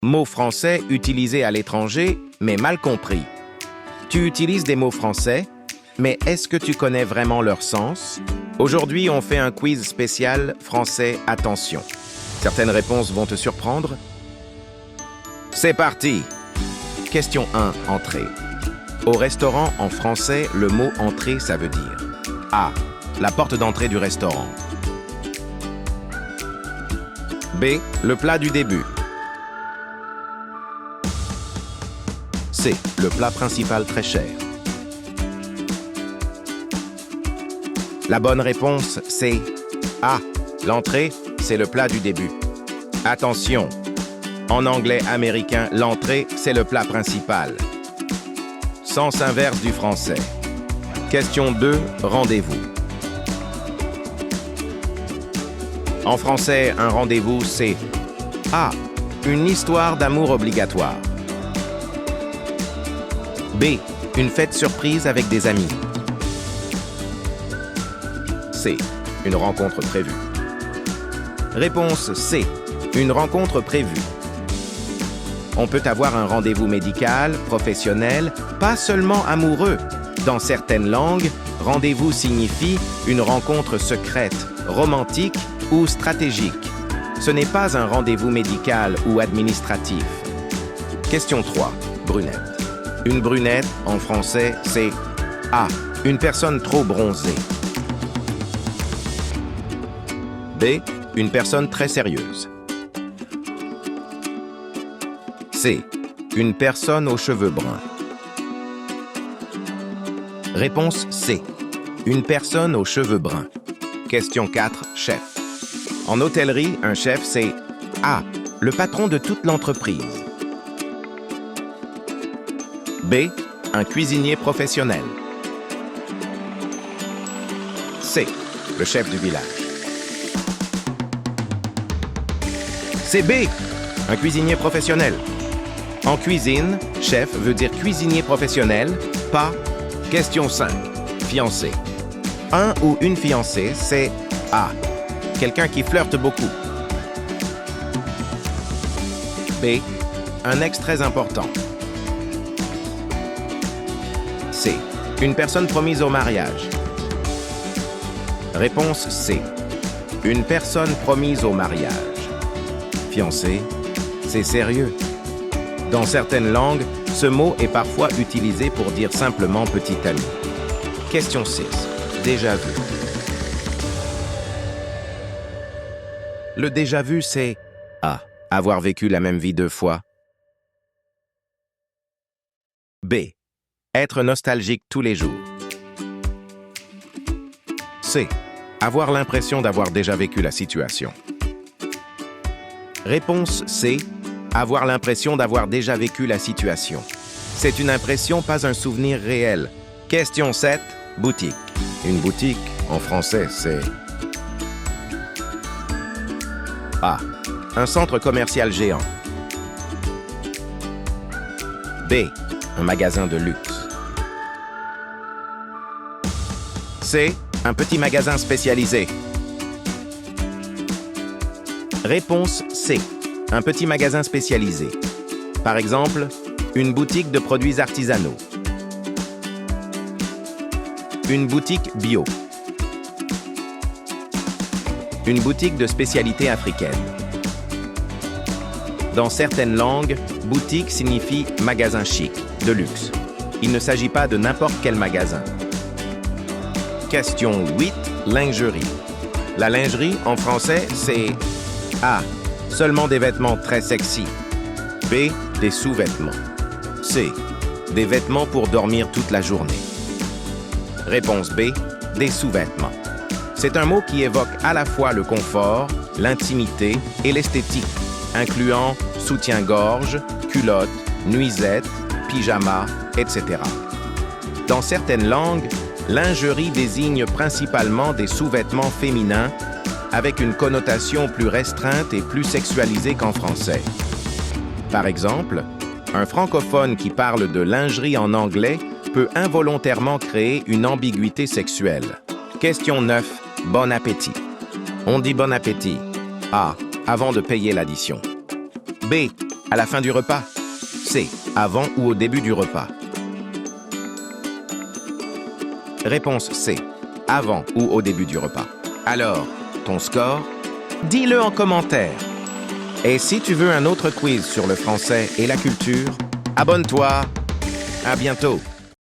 Mots français utilisés à l'étranger, mais mal compris. Tu utilises des mots français, mais est-ce que tu connais vraiment leur sens? Aujourd'hui, on fait un quiz spécial français attention. Certaines réponses vont te surprendre. C'est parti! Question 1, entrée. Au restaurant, en français, le mot entrée, ça veut dire A. La porte d'entrée du restaurant. B. Le plat du début. C. Le plat principal très cher. La bonne réponse, c'est A. L'entrée, c'est le plat du début. Attention! En anglais américain, l'entrée, c'est le plat principal. Sens inverse du français. Question 2, rendez-vous. En français, un rendez-vous, c'est A. Une histoire d'amour obligatoire. B. Une fête surprise avec des amis. C. Une rencontre prévue. Réponse C. Une rencontre prévue. On peut avoir un rendez-vous médical, professionnel, pas seulement amoureux. Dans certaines langues, rendez-vous signifie une rencontre secrète, romantique ou stratégique. Ce n'est pas un rendez-vous médical ou administratif. Question 3. Brunette. Une brunette, en français, c'est A. Une personne trop bronzée. B. Une personne très sérieuse. C. Une personne aux cheveux bruns. Réponse C. Une personne aux cheveux bruns. Question 4. Chef. En hôtellerie, un chef, c'est A. Le patron de toute l'entreprise. B. Un cuisinier professionnel. C. Le chef du village. C'est B. Un cuisinier professionnel. En cuisine, chef veut dire cuisinier professionnel, pas. Question 5. Fiancé. Un ou une fiancée, c'est A. Quelqu'un qui flirte beaucoup. B. Un ex très important. C. Une personne promise au mariage. Réponse C. Une personne promise au mariage. Fiancé, c'est sérieux. Dans certaines langues, ce mot est parfois utilisé pour dire simplement petit ami. Question 6. Déjà vu. Le déjà vu, c'est A. Avoir vécu la même vie 2 fois. B. Être nostalgique tous les jours. C. Avoir l'impression d'avoir déjà vécu la situation. Réponse C. Avoir l'impression d'avoir déjà vécu la situation. C'est une impression, pas un souvenir réel. Question 7. Boutique. Une boutique, en français, c'est A. Un centre commercial géant. B. Un magasin de luxe. C. Un petit magasin spécialisé. Réponse C. Un petit magasin spécialisé. Par exemple, une boutique de produits artisanaux. Une boutique bio. Une boutique de spécialités africaines. Dans certaines langues, boutique signifie magasin chic, de luxe. Il ne s'agit pas de n'importe quel magasin. Question 8. Lingerie. La lingerie, en français, c'est A. Seulement des vêtements très sexy. B. Des sous-vêtements. C. Des vêtements pour dormir toute la journée. Réponse B. Des sous-vêtements. C'est un mot qui évoque à la fois le confort, l'intimité et l'esthétique, incluant soutien-gorge, culottes, nuisettes, pyjamas, etc. Dans certaines langues, lingerie désigne principalement des sous-vêtements féminins avec une connotation plus restreinte et plus sexualisée qu'en français. Par exemple, un francophone qui parle de lingerie en anglais peut involontairement créer une ambiguïté sexuelle. Question 9. Bon appétit. On dit bon appétit. A. Avant de payer l'addition. B. À la fin du repas? C. Avant ou au début du repas? Réponse C. Avant ou au début du repas. Alors, ton score? Dis-le en commentaire. Et si tu veux un autre quiz sur le français et la culture, abonne-toi. À bientôt.